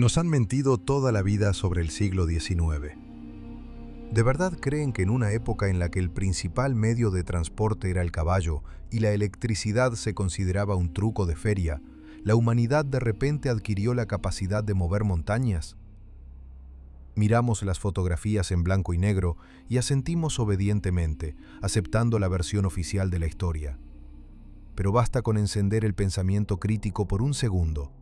Nos han mentido toda la vida sobre el siglo XIX. ¿De verdad creen que en una época en la que el principal medio de transporte era el caballo y la electricidad se consideraba un truco de feria, la humanidad de repente adquirió la capacidad de mover montañas? Miramos las fotografías en blanco y negro y asentimos obedientemente, aceptando la versión oficial de la historia. Pero basta con encender el pensamiento crítico por un segundo.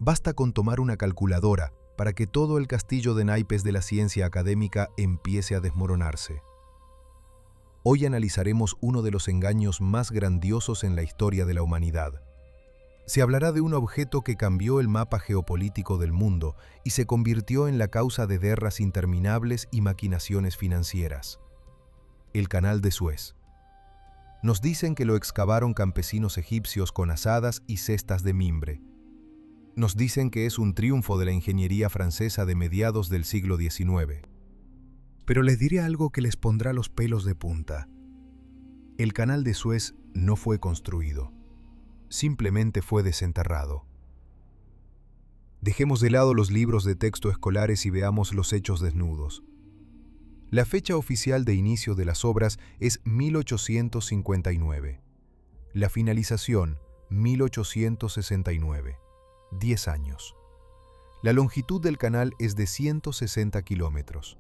Basta con tomar una calculadora para que todo el castillo de naipes de la ciencia académica empiece a desmoronarse. Hoy analizaremos uno de los engaños más grandiosos en la historia de la humanidad. Se hablará de un objeto que cambió el mapa geopolítico del mundo y se convirtió en la causa de guerras interminables y maquinaciones financieras. El Canal de Suez. Nos dicen que lo excavaron campesinos egipcios con azadas y cestas de mimbre. Nos dicen que es un triunfo de la ingeniería francesa de mediados del siglo XIX. Pero les diré algo que les pondrá los pelos de punta. El Canal de Suez no fue construido. Simplemente fue desenterrado. Dejemos de lado los libros de texto escolares y veamos los hechos desnudos. La fecha oficial de inicio de las obras es 1859. La finalización, 1869. 10 años. La longitud del canal es de 160 kilómetros.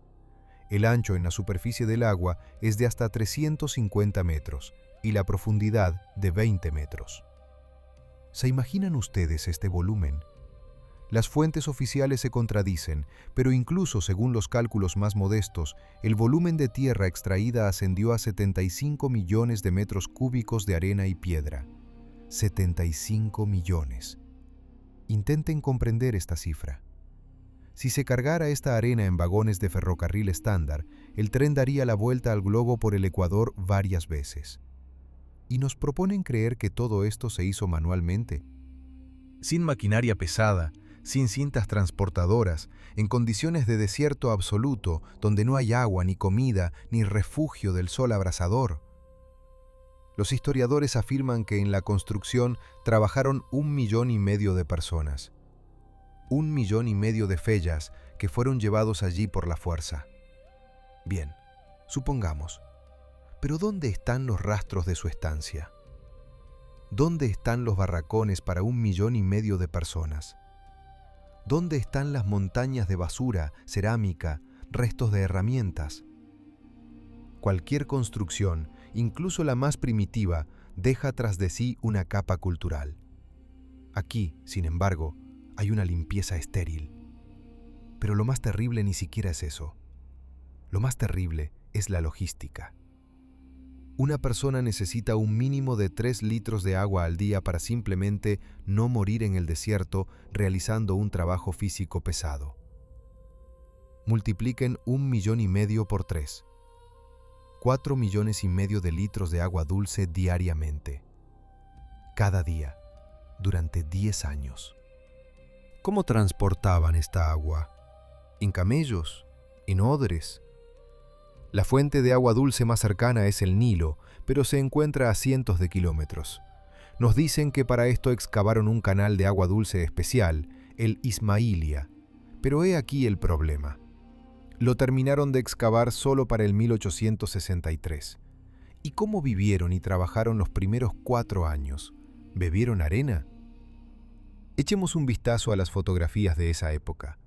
El ancho en la superficie del agua es de hasta 350 metros y la profundidad de 20 metros. ¿Se imaginan ustedes este volumen? Las fuentes oficiales se contradicen, pero incluso según los cálculos más modestos, el volumen de tierra extraída ascendió a 75 millones de metros cúbicos de arena y piedra. 75 millones. Intenten comprender esta cifra. Si se cargara esta arena en vagones de ferrocarril estándar, el tren daría la vuelta al globo por el Ecuador varias veces. Y nos proponen creer que todo esto se hizo manualmente. Sin maquinaria pesada, sin cintas transportadoras, en condiciones de desierto absoluto, donde no hay agua, ni comida, ni refugio del sol abrasador. Los historiadores afirman que en la construcción trabajaron 1,5 millones de personas. 1,5 millones de feyas que fueron llevados allí por la fuerza. Bien, supongamos. Pero ¿dónde están los rastros de su estancia? ¿Dónde están los barracones para 1,5 millones de personas? ¿Dónde están las montañas de basura, cerámica, restos de herramientas? Cualquier construcción, incluso la más primitiva, deja tras de sí una capa cultural. Aquí, sin embargo, hay una limpieza estéril. Pero lo más terrible ni siquiera es eso. Lo más terrible es la logística. Una persona necesita un mínimo de 3 litros de agua al día para simplemente no morir en el desierto realizando un trabajo físico pesado. Multipliquen 1,5 millones por 3. 4,5 millones de litros de agua dulce diariamente. Cada día, durante 10 años. ¿Cómo transportaban esta agua? ¿En camellos? ¿En odres? La fuente de agua dulce más cercana es el Nilo, pero se encuentra a cientos de kilómetros. Nos dicen que para esto excavaron un canal de agua dulce especial, el Ismailia. Pero he aquí el problema. Lo terminaron de excavar solo para el 1863. ¿Y cómo vivieron y trabajaron los primeros 4 años? ¿Bebieron arena? Echemos un vistazo a las fotografías de esa época.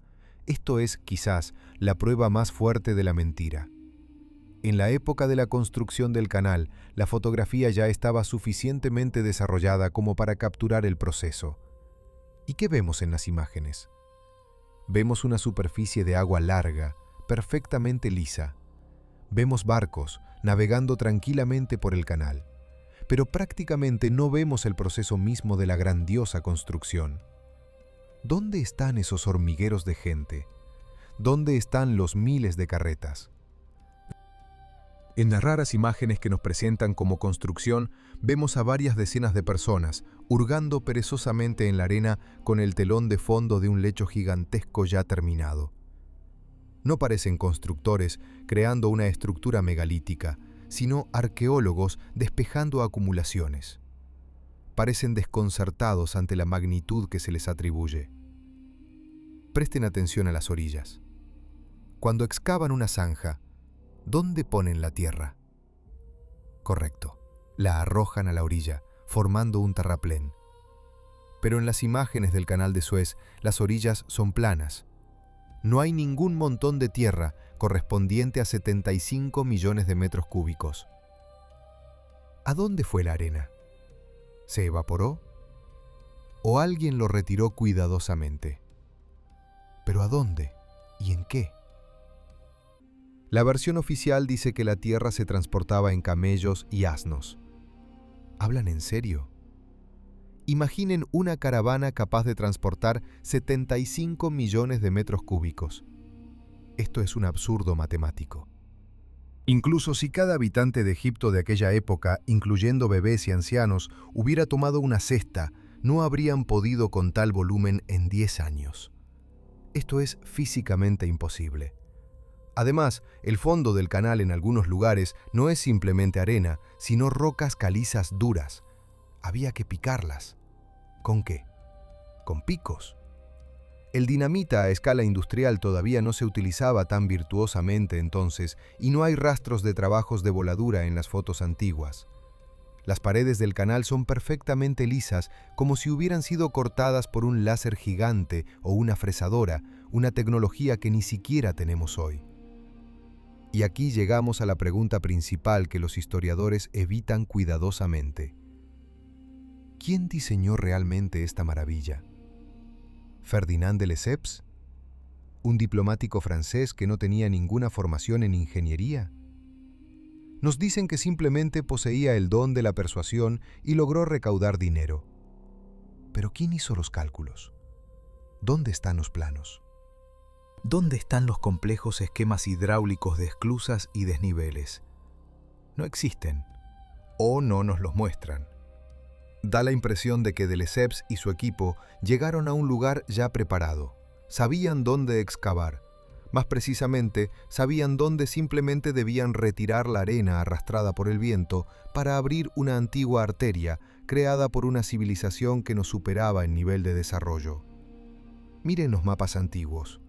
Esto es, quizás, la prueba más fuerte de la mentira. En la época de la construcción del canal, la fotografía ya estaba suficientemente desarrollada como para capturar el proceso. ¿Y qué vemos en las imágenes? Vemos una superficie de agua larga, perfectamente lisa. Vemos barcos navegando tranquilamente por el canal, pero prácticamente no vemos el proceso mismo de la grandiosa construcción. ¿Dónde están esos hormigueros de gente? ¿Dónde están los miles de carretas? En las raras imágenes que nos presentan como construcción, vemos a varias decenas de personas hurgando perezosamente en la arena con el telón de fondo de un lecho gigantesco ya terminado. No parecen constructores creando una estructura megalítica, sino arqueólogos despejando acumulaciones. Parecen desconcertados ante la magnitud que se les atribuye. Presten atención a las orillas. Cuando excavan una zanja, ¿dónde ponen la tierra? Correcto, la arrojan a la orilla, formando un terraplén. Pero en las imágenes del Canal de Suez, las orillas son planas. No hay ningún montón de tierra correspondiente a 75 millones de metros cúbicos. ¿A dónde fue la arena? ¿Se evaporó? ¿O alguien lo retiró cuidadosamente? ¿Pero a dónde? ¿Y en qué? La versión oficial dice que la tierra se transportaba en camellos y asnos. ¿Hablan en serio? Imaginen una caravana capaz de transportar 75 millones de metros cúbicos. Esto es un absurdo matemático. Incluso si cada habitante de Egipto de aquella época, incluyendo bebés y ancianos, hubiera tomado una cesta, no habrían podido con tal volumen en 10 años. Esto es físicamente imposible. Además, el fondo del canal en algunos lugares no es simplemente arena, sino rocas calizas duras. Había que picarlas. ¿Con qué? Con picos. El dinamita a escala industrial todavía no se utilizaba tan virtuosamente entonces y no hay rastros de trabajos de voladura en las fotos antiguas. Las paredes del canal son perfectamente lisas, como si hubieran sido cortadas por un láser gigante o una fresadora, una tecnología que ni siquiera tenemos hoy. Y aquí llegamos a la pregunta principal que los historiadores evitan cuidadosamente. ¿Quién diseñó realmente esta maravilla? ¿Ferdinand de Lesseps? ¿Un diplomático francés que no tenía ninguna formación en ingeniería? Nos dicen que simplemente poseía el don de la persuasión y logró recaudar dinero. ¿Pero quién hizo los cálculos? ¿Dónde están los planos? ¿Dónde están los complejos esquemas hidráulicos de esclusas y desniveles? No existen, o no nos los muestran. Da la impresión de que de Lesseps y su equipo llegaron a un lugar ya preparado. Sabían dónde excavar. Más precisamente, sabían dónde simplemente debían retirar la arena arrastrada por el viento para abrir una antigua arteria creada por una civilización que nos superaba en nivel de desarrollo. Miren los mapas antiguos.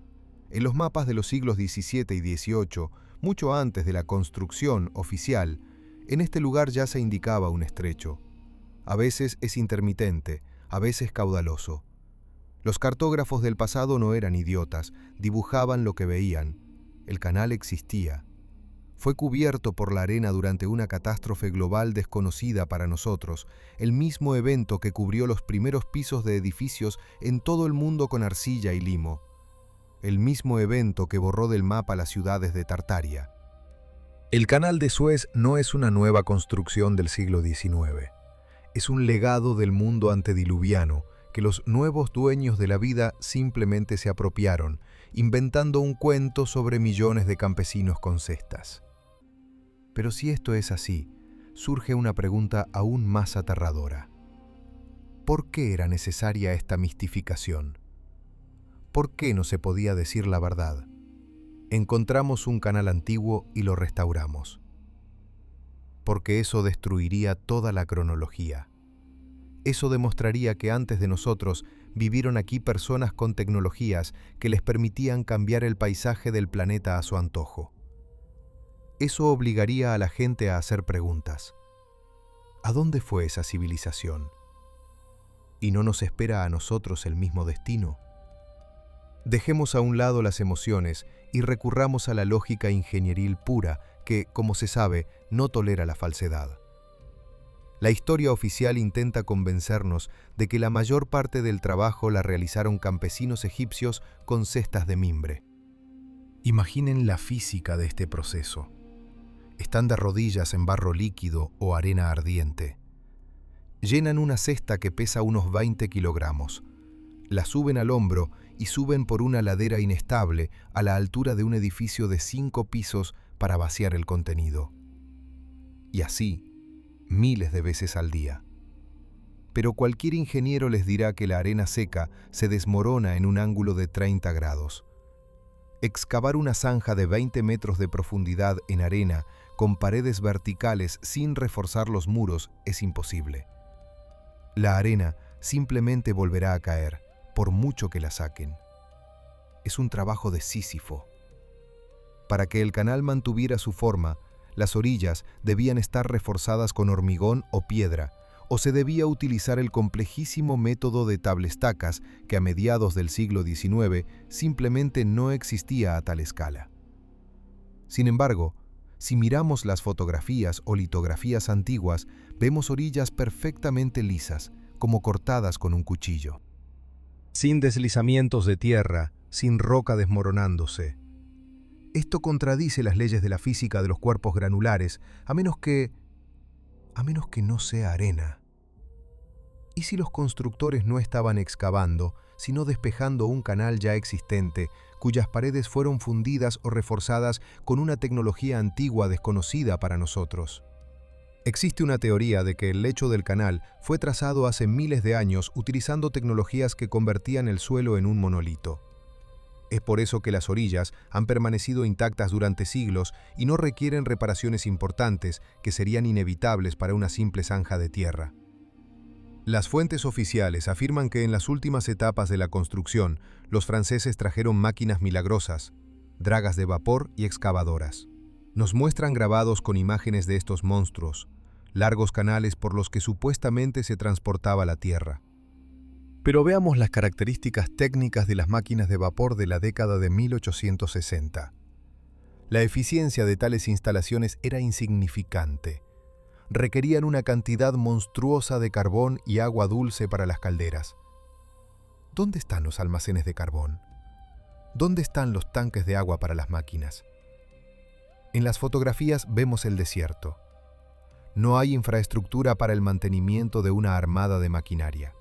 En los mapas de los siglos XVII y XVIII, mucho antes de la construcción oficial, en este lugar ya se indicaba un estrecho. A veces es intermitente, a veces caudaloso. Los cartógrafos del pasado no eran idiotas, dibujaban lo que veían. El canal existía. Fue cubierto por la arena durante una catástrofe global desconocida para nosotros, el mismo evento que cubrió los primeros pisos de edificios en todo el mundo con arcilla y limo. El mismo evento que borró del mapa las ciudades de Tartaria. El Canal de Suez no es una nueva construcción del siglo XIX. Es un legado del mundo antediluviano que los nuevos dueños de la vida simplemente se apropiaron, inventando un cuento sobre millones de campesinos con cestas. Pero si esto es así, surge una pregunta aún más aterradora. ¿Por qué era necesaria esta mistificación? ¿Por qué no se podía decir la verdad? Encontramos un canal antiguo y lo restauramos. Porque eso destruiría toda la cronología. Eso demostraría que antes de nosotros vivieron aquí personas con tecnologías que les permitían cambiar el paisaje del planeta a su antojo. Eso obligaría a la gente a hacer preguntas. ¿A dónde fue esa civilización? ¿Y no nos espera a nosotros el mismo destino? Dejemos a un lado las emociones y recurramos a la lógica ingenieril pura que, como se sabe, no tolera la falsedad. La historia oficial intenta convencernos de que la mayor parte del trabajo la realizaron campesinos egipcios con cestas de mimbre. Imaginen la física de este proceso. Están de rodillas en barro líquido o arena ardiente. Llenan una cesta que pesa unos 20 kilogramos. La suben al hombro y suben por una ladera inestable a la altura de un edificio de 5 pisos para vaciar el contenido. Y así, miles de veces al día. Pero cualquier ingeniero les dirá que la arena seca se desmorona en un ángulo de 30 grados. Excavar una zanja de 20 metros de profundidad en arena con paredes verticales sin reforzar los muros es imposible. La arena simplemente volverá a caer, por mucho que la saquen. Es un trabajo de Sísifo. Para que el canal mantuviera su forma, las orillas debían estar reforzadas con hormigón o piedra, o se debía utilizar el complejísimo método de tablestacas que a mediados del siglo XIX simplemente no existía a tal escala. Sin embargo, si miramos las fotografías o litografías antiguas, vemos orillas perfectamente lisas, como cortadas con un cuchillo. Sin deslizamientos de tierra, sin roca desmoronándose. Esto contradice las leyes de la física de los cuerpos granulares, a menos que no sea arena. ¿Y si los constructores no estaban excavando, sino despejando un canal ya existente, cuyas paredes fueron fundidas o reforzadas con una tecnología antigua desconocida para nosotros? Existe una teoría de que el lecho del canal fue trazado hace miles de años utilizando tecnologías que convertían el suelo en un monolito. Es por eso que las orillas han permanecido intactas durante siglos y no requieren reparaciones importantes que serían inevitables para una simple zanja de tierra. Las fuentes oficiales afirman que en las últimas etapas de la construcción, los franceses trajeron máquinas milagrosas, dragas de vapor y excavadoras. Nos muestran grabados con imágenes de estos monstruos, largos canales por los que supuestamente se transportaba la tierra. Pero veamos las características técnicas de las máquinas de vapor de la década de 1860. La eficiencia de tales instalaciones era insignificante. Requerían una cantidad monstruosa de carbón y agua dulce para las calderas. ¿Dónde están los almacenes de carbón? ¿Dónde están los tanques de agua para las máquinas? En las fotografías vemos el desierto. No hay infraestructura para el mantenimiento de una armada de maquinaria.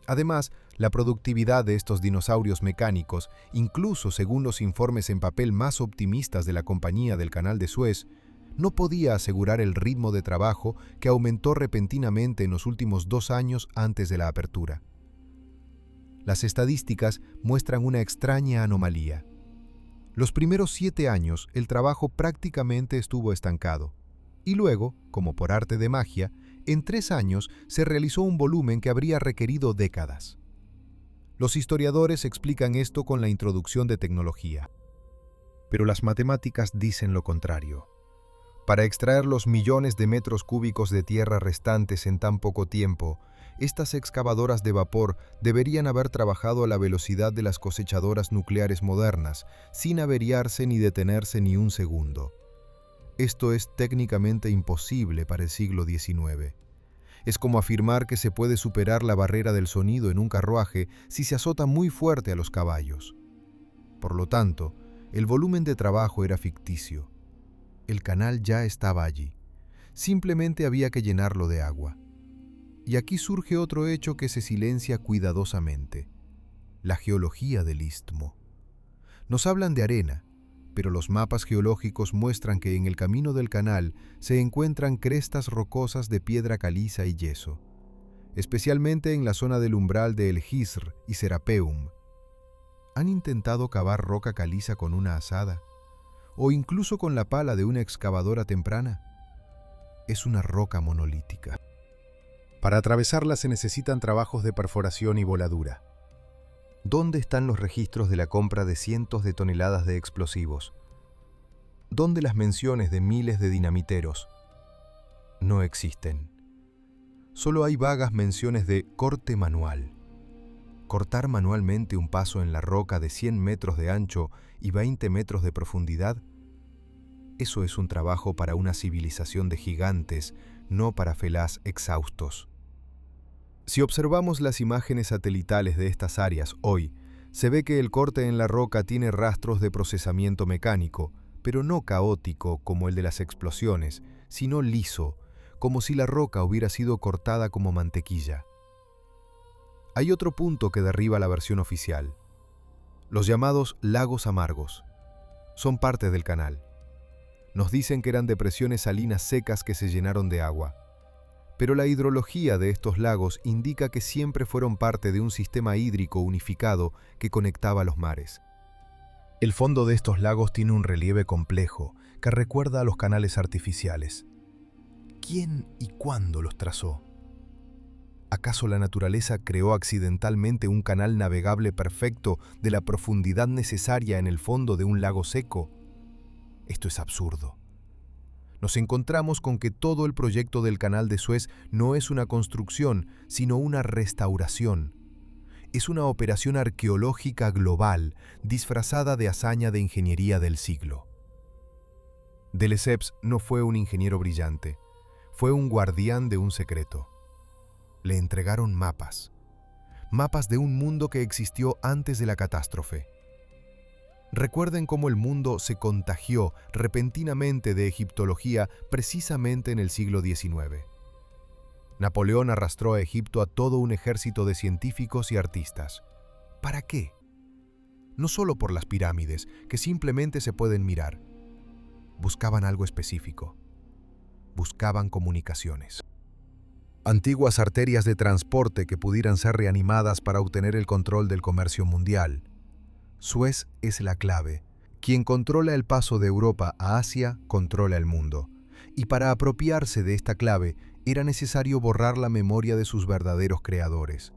Además, la productividad de estos dinosaurios mecánicos, incluso según los informes en papel más optimistas de la Compañía del Canal de Suez, no podía asegurar el ritmo de trabajo que aumentó repentinamente en los últimos 2 años antes de la apertura. Las estadísticas muestran una extraña anomalía. Los primeros 7 años el trabajo prácticamente estuvo estancado, y luego, como por arte de magia, en 3 años se realizó un volumen que habría requerido décadas. Los historiadores explican esto con la introducción de tecnología. Pero las matemáticas dicen lo contrario. Para extraer los millones de metros cúbicos de tierra restantes en tan poco tiempo, estas excavadoras de vapor deberían haber trabajado a la velocidad de las cosechadoras nucleares modernas, sin averiarse ni detenerse ni un segundo. Esto es técnicamente imposible para el siglo XIX. Es como afirmar que se puede superar la barrera del sonido en un carruaje si se azota muy fuerte a los caballos. Por lo tanto, el volumen de trabajo era ficticio. El canal ya estaba allí. Simplemente había que llenarlo de agua. Y aquí surge otro hecho que se silencia cuidadosamente: la geología del istmo. Nos hablan de arena, pero los mapas geológicos muestran que en el camino del canal se encuentran crestas rocosas de piedra caliza y yeso, especialmente en la zona del umbral de El Jisr y Serapeum. ¿Han intentado cavar roca caliza con una azada? ¿O incluso con la pala de una excavadora temprana? Es una roca monolítica. Para atravesarla se necesitan trabajos de perforación y voladura. ¿Dónde están los registros de la compra de cientos de toneladas de explosivos? ¿Dónde las menciones de miles de dinamiteros? No existen. Solo hay vagas menciones de corte manual. Cortar manualmente un paso en la roca de 100 metros de ancho y 20 metros de profundidad, eso es un trabajo para una civilización de gigantes, no para felás exhaustos. Si observamos las imágenes satelitales de estas áreas hoy, se ve que el corte en la roca tiene rastros de procesamiento mecánico, pero no caótico como el de las explosiones, sino liso, como si la roca hubiera sido cortada como mantequilla. Hay otro punto que derriba la versión oficial. Los llamados lagos amargos son parte del canal. Nos dicen que eran depresiones salinas secas que se llenaron de agua. Pero la hidrología de estos lagos indica que siempre fueron parte de un sistema hídrico unificado que conectaba los mares. El fondo de estos lagos tiene un relieve complejo que recuerda a los canales artificiales. ¿Quién y cuándo los trazó? ¿Acaso la naturaleza creó accidentalmente un canal navegable perfecto de la profundidad necesaria en el fondo de un lago seco? Esto es absurdo. Nos encontramos con que todo el proyecto del Canal de Suez no es una construcción, sino una restauración. Es una operación arqueológica global, disfrazada de hazaña de ingeniería del siglo. De Lesseps no fue un ingeniero brillante, fue un guardián de un secreto. Le entregaron mapas de un mundo que existió antes de la catástrofe. Recuerden cómo el mundo se contagió repentinamente de egiptología precisamente en el siglo XIX. Napoleón arrastró a Egipto a todo un ejército de científicos y artistas. ¿Para qué? No solo por las pirámides, que simplemente se pueden mirar. Buscaban algo específico. Buscaban comunicaciones. Antiguas arterias de transporte que pudieran ser reanimadas para obtener el control del comercio mundial. Suez es la clave. Quien controla el paso de Europa a Asia, controla el mundo. Y para apropiarse de esta clave, era necesario borrar la memoria de sus verdaderos creadores.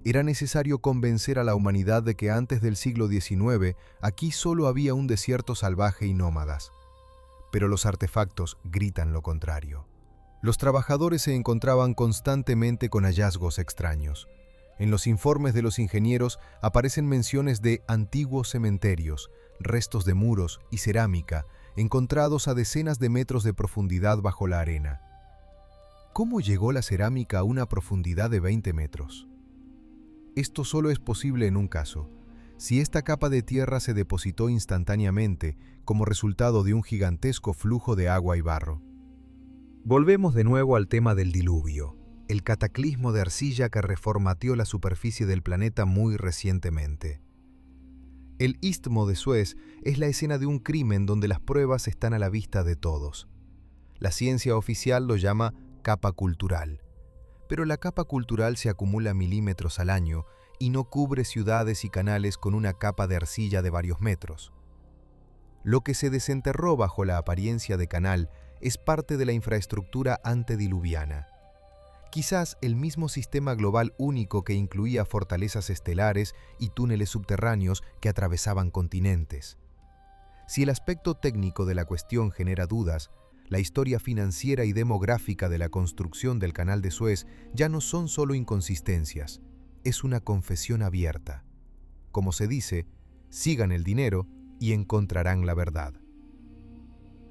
Era necesario convencer a la humanidad de que antes del siglo XIX, aquí solo había un desierto salvaje y nómadas. Pero los artefactos gritan lo contrario. Los trabajadores se encontraban constantemente con hallazgos extraños. En los informes de los ingenieros aparecen menciones de antiguos cementerios, restos de muros y cerámica encontrados a decenas de metros de profundidad bajo la arena. ¿Cómo llegó la cerámica a una profundidad de 20 metros? Esto solo es posible en un caso: si esta capa de tierra se depositó instantáneamente como resultado de un gigantesco flujo de agua y barro. Volvemos de nuevo al tema del diluvio, el cataclismo de arcilla que reformateó la superficie del planeta muy recientemente. El Istmo de Suez es la escena de un crimen donde las pruebas están a la vista de todos. La ciencia oficial lo llama capa cultural, pero la capa cultural se acumula milímetros al año y no cubre ciudades y canales con una capa de arcilla de varios metros. Lo que se desenterró bajo la apariencia de canal es parte de la infraestructura antediluviana. Quizás el mismo sistema global único que incluía fortalezas estelares y túneles subterráneos que atravesaban continentes. Si el aspecto técnico de la cuestión genera dudas, la historia financiera y demográfica de la construcción del Canal de Suez ya no son solo inconsistencias, es una confesión abierta. Como se dice, sigan el dinero y encontrarán la verdad.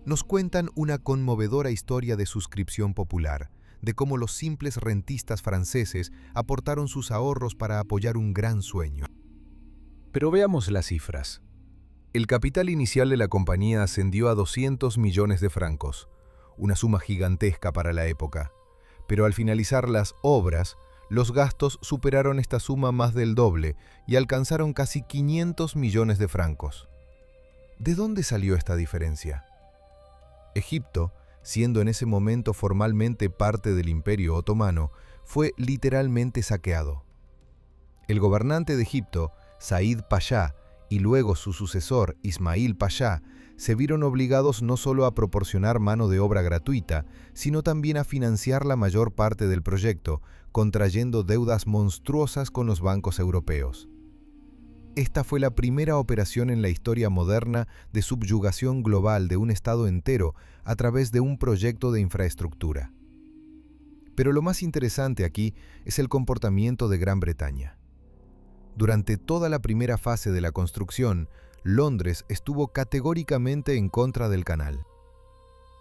Nos cuentan una conmovedora historia de suscripción popular, de cómo los simples rentistas franceses aportaron sus ahorros para apoyar un gran sueño. Pero veamos las cifras. El capital inicial de la compañía ascendió a 200 millones de francos, una suma gigantesca para la época. Pero al finalizar las obras, los gastos superaron esta suma más del doble y alcanzaron casi 500 millones de francos. ¿De dónde salió esta diferencia? Egipto, siendo en ese momento formalmente parte del Imperio Otomano, fue literalmente saqueado. El gobernante de Egipto, Said Pasha, y luego su sucesor, Ismail Pasha, se vieron obligados no solo a proporcionar mano de obra gratuita, sino también a financiar la mayor parte del proyecto, contrayendo deudas monstruosas con los bancos europeos. Esta fue la primera operación en la historia moderna de subyugación global de un estado entero a través de un proyecto de infraestructura. Pero lo más interesante aquí es el comportamiento de Gran Bretaña. Durante toda la primera fase de la construcción, Londres estuvo categóricamente en contra del canal.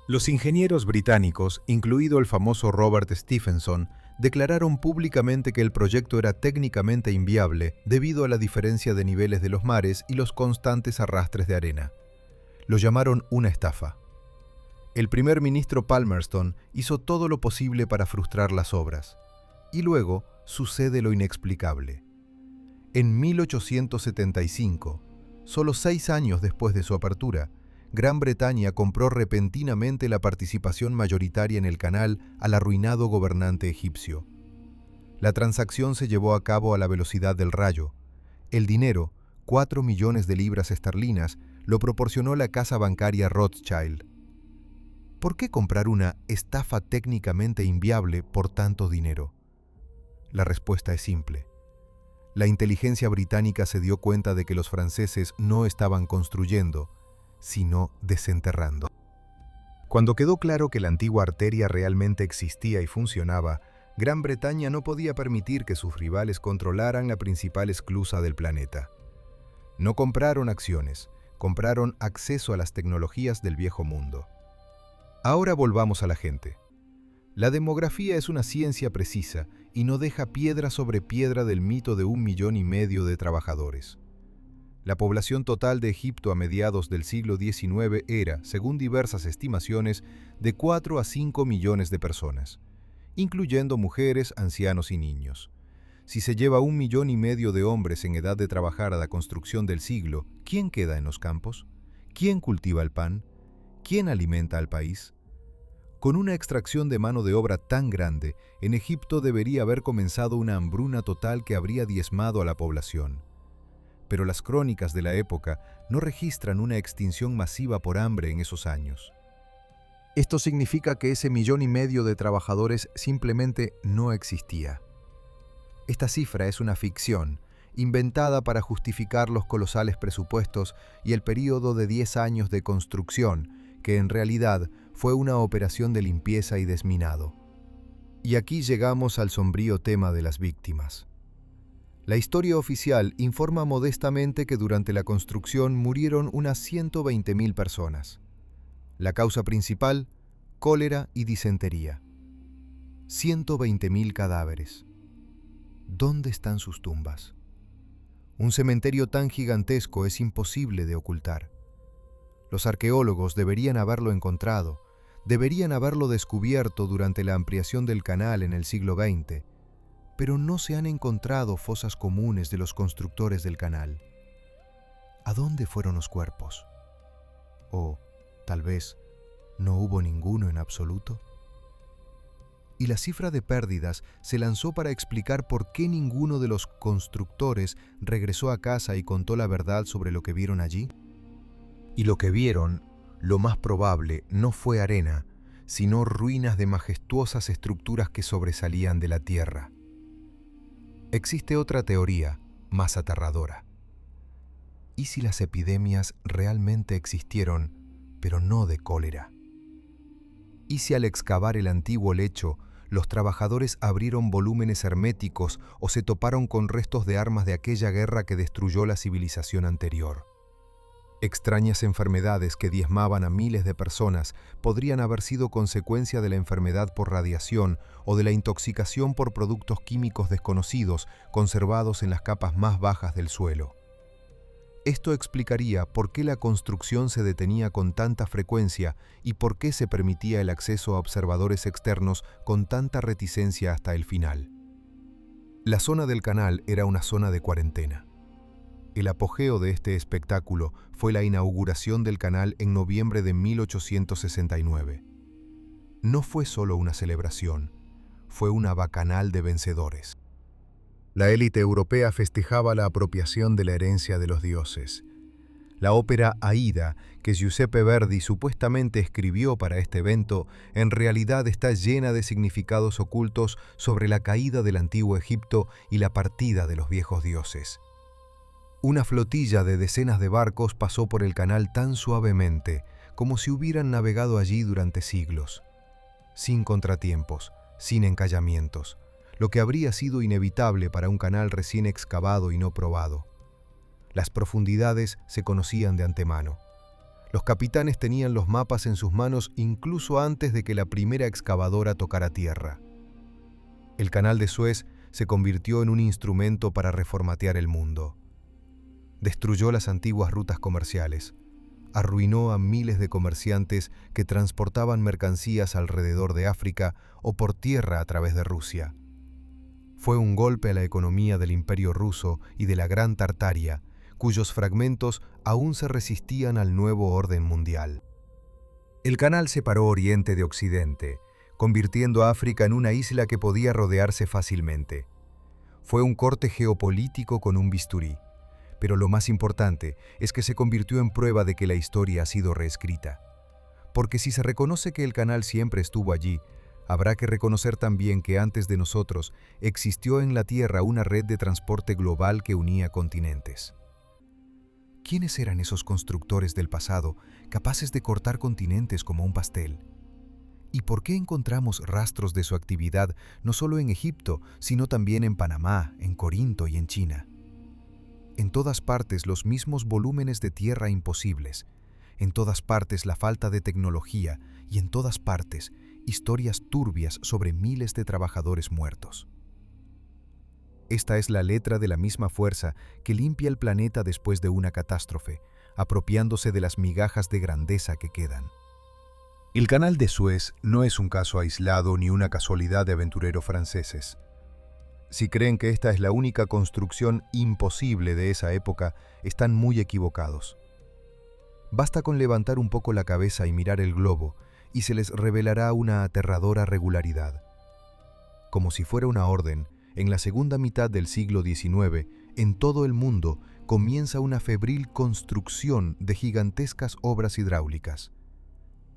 Los ingenieros británicos, incluido el famoso Robert Stephenson, declararon públicamente que el proyecto era técnicamente inviable debido a la diferencia de niveles de los mares y los constantes arrastres de arena. Lo llamaron una estafa. El primer ministro Palmerston hizo todo lo posible para frustrar las obras. Y luego sucede lo inexplicable. En 1875, solo 6 años después de su apertura, Gran Bretaña compró repentinamente la participación mayoritaria en el canal al arruinado gobernante egipcio. La transacción se llevó a cabo a la velocidad del rayo. El dinero, 4 millones de libras esterlinas, lo proporcionó la casa bancaria Rothschild. ¿Por qué comprar una estafa técnicamente inviable por tanto dinero? La respuesta es simple. La inteligencia británica se dio cuenta de que los franceses no estaban construyendo, sino desenterrando. Cuando quedó claro que la antigua arteria realmente existía y funcionaba, Gran Bretaña no podía permitir que sus rivales controlaran la principal esclusa del planeta. No compraron acciones, compraron acceso a las tecnologías del viejo mundo. Ahora volvamos a la gente. La demografía es una ciencia precisa y no deja piedra sobre piedra del mito de 1,5 millones de trabajadores. La población total de Egipto a mediados del siglo XIX era, según diversas estimaciones, de 4 a 5 millones de personas, incluyendo mujeres, ancianos y niños. Si se lleva 1,5 millones de hombres en edad de trabajar a la construcción del siglo, ¿quién queda en los campos? ¿Quién cultiva el pan? ¿Quién alimenta al país? Con una extracción de mano de obra tan grande, en Egipto debería haber comenzado una hambruna total que habría diezmado a la población. Pero las crónicas de la época no registran una extinción masiva por hambre en esos años. Esto significa que ese 1,5 millones de trabajadores simplemente no existía. Esta cifra es una ficción, inventada para justificar los colosales presupuestos y el período de 10 años de construcción, que en realidad fue una operación de limpieza y desminado. Y aquí llegamos al sombrío tema de las víctimas. La historia oficial informa modestamente que durante la construcción murieron unas 120.000 personas. La causa principal, cólera y disentería. 120.000 cadáveres. ¿Dónde están sus tumbas? Un cementerio tan gigantesco es imposible de ocultar. Los arqueólogos deberían haberlo encontrado, deberían haberlo descubierto durante la ampliación del canal en el siglo XX, pero no se han encontrado fosas comunes de los constructores del canal. ¿A dónde fueron los cuerpos? ¿O, tal vez, no hubo ninguno en absoluto? Y la cifra de pérdidas se lanzó para explicar por qué ninguno de los constructores regresó a casa y contó la verdad sobre lo que vieron allí. Y lo que vieron, lo más probable, no fue arena, sino ruinas de majestuosas estructuras que sobresalían de la tierra. Existe otra teoría, más aterradora. ¿Y si las epidemias realmente existieron, pero no de cólera? ¿Y si al excavar el antiguo lecho, los trabajadores abrieron volúmenes herméticos o se toparon con restos de armas de aquella guerra que destruyó la civilización anterior? Extrañas enfermedades que diezmaban a miles de personas podrían haber sido consecuencia de la enfermedad por radiación o de la intoxicación por productos químicos desconocidos conservados en las capas más bajas del suelo. Esto explicaría por qué la construcción se detenía con tanta frecuencia y por qué se permitía el acceso a observadores externos con tanta reticencia hasta el final. La zona del canal era una zona de cuarentena. El apogeo de este espectáculo fue la inauguración del canal en noviembre de 1869. No fue solo una celebración, fue una bacanal de vencedores. La élite europea festejaba la apropiación de la herencia de los dioses. La ópera Aida, que Giuseppe Verdi supuestamente escribió para este evento, en realidad está llena de significados ocultos sobre la caída del antiguo Egipto y la partida de los viejos dioses. Una flotilla de decenas de barcos pasó por el canal tan suavemente, como si hubieran navegado allí durante siglos, sin contratiempos, sin encallamientos, lo que habría sido inevitable para un canal recién excavado y no probado. Las profundidades se conocían de antemano. Los capitanes tenían los mapas en sus manos incluso antes de que la primera excavadora tocara tierra. El canal de Suez se convirtió en un instrumento para reformatear el mundo. Destruyó las antiguas rutas comerciales, arruinó a miles de comerciantes que transportaban mercancías alrededor de África o por tierra a través de Rusia. Fue un golpe a la economía del Imperio ruso y de la Gran Tartaria, cuyos fragmentos aún se resistían al nuevo orden mundial. El canal separó Oriente de Occidente, convirtiendo a África en una isla que podía rodearse fácilmente. Fue un corte geopolítico con un bisturí, pero lo más importante es que se convirtió en prueba de que la historia ha sido reescrita. Porque si se reconoce que el canal siempre estuvo allí, Habrá que reconocer también que antes de nosotros existió en la Tierra una red de transporte global que unía continentes. ¿Quiénes eran esos constructores del pasado capaces de cortar continentes como un pastel? ¿Y por qué encontramos rastros de su actividad no solo en Egipto, sino también en Panamá, en Corinto y en China? En todas partes los mismos volúmenes de tierra imposibles, en todas partes la falta de tecnología y en todas partes historias turbias sobre miles de trabajadores muertos. Esta es la letra de la misma fuerza que limpia el planeta después de una catástrofe, apropiándose de las migajas de grandeza que quedan. El Canal de Suez no es un caso aislado ni una casualidad de aventureros franceses. Si creen que esta es la única construcción imposible de esa época, están muy equivocados. Basta con levantar un poco la cabeza y mirar el globo, y se les revelará una aterradora regularidad. Como si fuera una orden, en la segunda mitad del siglo XIX, en todo el mundo comienza una febril construcción de gigantescas obras hidráulicas.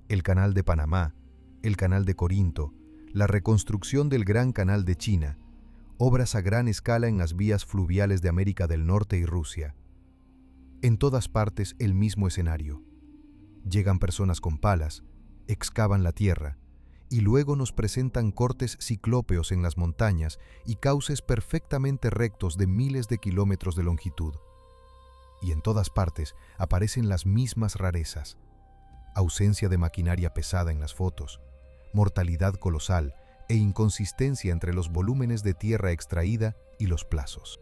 El Canal de Panamá, el Canal de Corinto, la reconstrucción del Gran Canal de China, obras a gran escala en las vías fluviales de América del Norte y Rusia. En todas partes el mismo escenario. Llegan personas con palas, excavan la tierra, y luego nos presentan cortes ciclópeos en las montañas y cauces perfectamente rectos de miles de kilómetros de longitud. Y en todas partes aparecen las mismas rarezas: ausencia de maquinaria pesada en las fotos, mortalidad colosal e inconsistencia entre los volúmenes de tierra extraída y los plazos.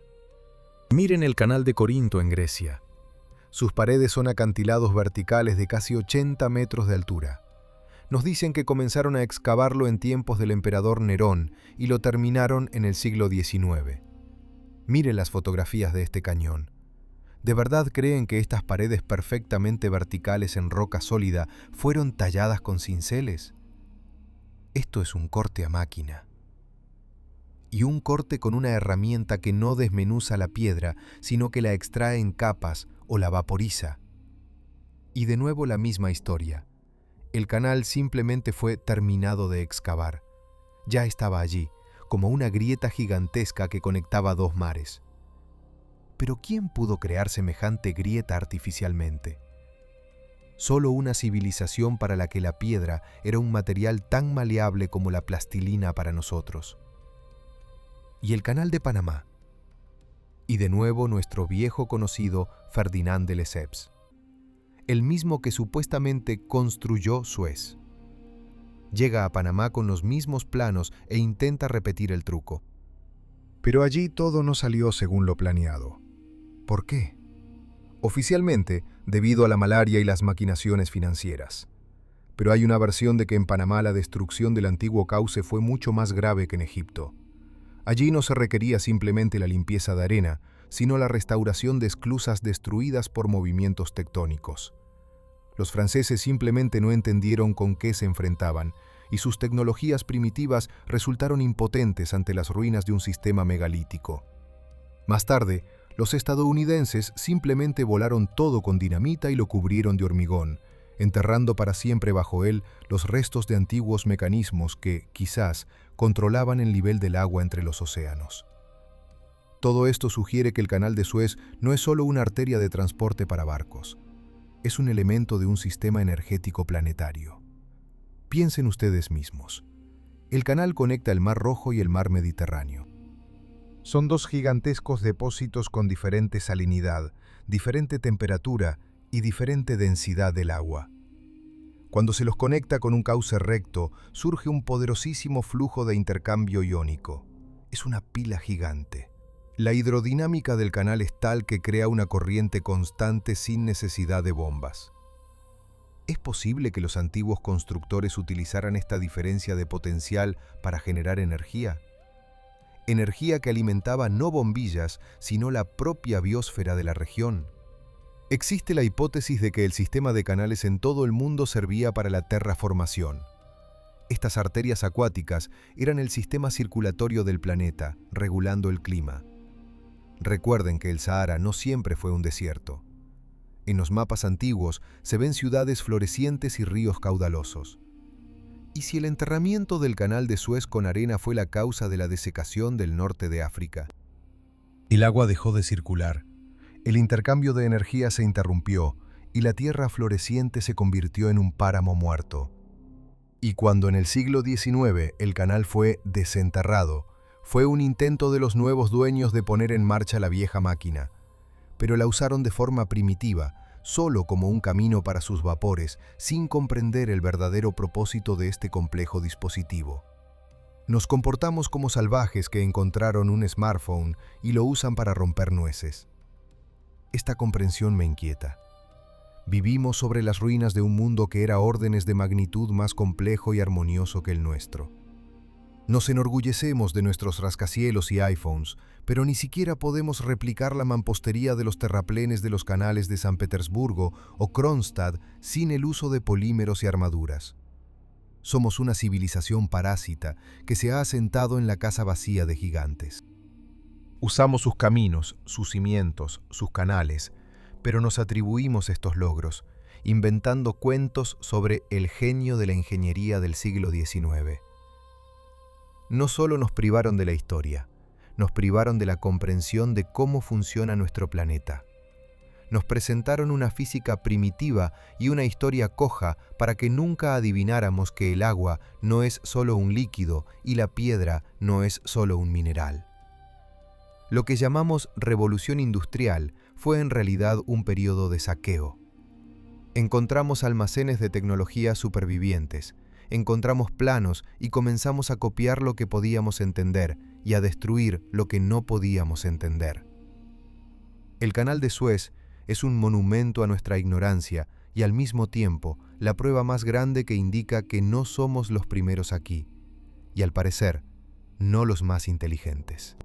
Miren el Canal de Corinto en Grecia. Sus paredes son acantilados verticales de casi 80 metros de altura. Nos dicen que comenzaron a excavarlo en tiempos del emperador Nerón y lo terminaron en el siglo XIX. Miren las fotografías de este cañón. ¿De verdad creen que estas paredes perfectamente verticales en roca sólida fueron talladas con cinceles? Esto es un corte a máquina. Y un corte con una herramienta que no desmenuza la piedra, sino que la extrae en capas o la vaporiza. Y de nuevo la misma historia. El canal simplemente fue terminado de excavar. Ya estaba allí, como una grieta gigantesca que conectaba dos mares. Pero ¿quién pudo crear semejante grieta artificialmente? Solo una civilización para la que la piedra era un material tan maleable como la plastilina para nosotros. Y el Canal de Panamá. Y de nuevo nuestro viejo conocido Ferdinand de Lesseps, el mismo que supuestamente construyó Suez. Llega a Panamá con los mismos planos e intenta repetir el truco. Pero allí todo no salió según lo planeado. ¿Por qué? Oficialmente, debido a la malaria y las maquinaciones financieras. Pero hay una versión de que en Panamá la destrucción del antiguo cauce fue mucho más grave que en Egipto. Allí no se requería simplemente la limpieza de arena, sino la restauración de esclusas destruidas por movimientos tectónicos. Los franceses simplemente no entendieron con qué se enfrentaban, y sus tecnologías primitivas resultaron impotentes ante las ruinas de un sistema megalítico. Más tarde, los estadounidenses simplemente volaron todo con dinamita y lo cubrieron de hormigón, enterrando para siempre bajo él los restos de antiguos mecanismos que, quizás, controlaban el nivel del agua entre los océanos. Todo esto sugiere que el Canal de Suez no es solo una arteria de transporte para barcos. Es un elemento de un sistema energético planetario. Piensen ustedes mismos. El canal conecta el Mar Rojo y el Mar Mediterráneo. Son dos gigantescos depósitos con diferente salinidad, diferente temperatura y diferente densidad del agua. Cuando se los conecta con un cauce recto, surge un poderosísimo flujo de intercambio iónico. Es una pila gigante. La hidrodinámica del canal es tal que crea una corriente constante sin necesidad de bombas. ¿Es posible que los antiguos constructores utilizaran esta diferencia de potencial para generar energía? Energía que alimentaba no bombillas, sino la propia biosfera de la región. Existe la hipótesis de que el sistema de canales en todo el mundo servía para la terraformación. Estas arterias acuáticas eran el sistema circulatorio del planeta, regulando el clima. Recuerden que el Sahara no siempre fue un desierto. En los mapas antiguos se ven ciudades florecientes y ríos caudalosos. ¿Y si el enterramiento del canal de Suez con arena fue la causa de la desecación del norte de África? El agua dejó de circular, el intercambio de energía se interrumpió y la tierra floreciente se convirtió en un páramo muerto. Y cuando en el siglo XIX el canal fue desenterrado, fue un intento de los nuevos dueños de poner en marcha la vieja máquina, pero la usaron de forma primitiva, solo como un camino para sus vapores, sin comprender el verdadero propósito de este complejo dispositivo. Nos comportamos como salvajes que encontraron un smartphone y lo usan para romper nueces. Esta comprensión me inquieta. Vivimos sobre las ruinas de un mundo que era órdenes de magnitud más complejo y armonioso que el nuestro. Nos enorgullecemos de nuestros rascacielos y iPhones, pero ni siquiera podemos replicar la mampostería de los terraplenes de los canales de San Petersburgo o Kronstadt sin el uso de polímeros y armaduras. Somos una civilización parásita que se ha asentado en la casa vacía de gigantes. Usamos sus caminos, sus cimientos, sus canales, pero nos atribuimos estos logros, inventando cuentos sobre el genio de la ingeniería del siglo XIX. No solo nos privaron de la historia, nos privaron de la comprensión de cómo funciona nuestro planeta. Nos presentaron una física primitiva y una historia coja para que nunca adivináramos que el agua no es solo un líquido y la piedra no es solo un mineral. Lo que llamamos revolución industrial fue en realidad un periodo de saqueo. Encontramos almacenes de tecnología supervivientes, encontramos planos y comenzamos a copiar lo que podíamos entender y a destruir lo que no podíamos entender. El canal de Suez es un monumento a nuestra ignorancia y al mismo tiempo la prueba más grande que indica que no somos los primeros aquí, y al parecer, no los más inteligentes.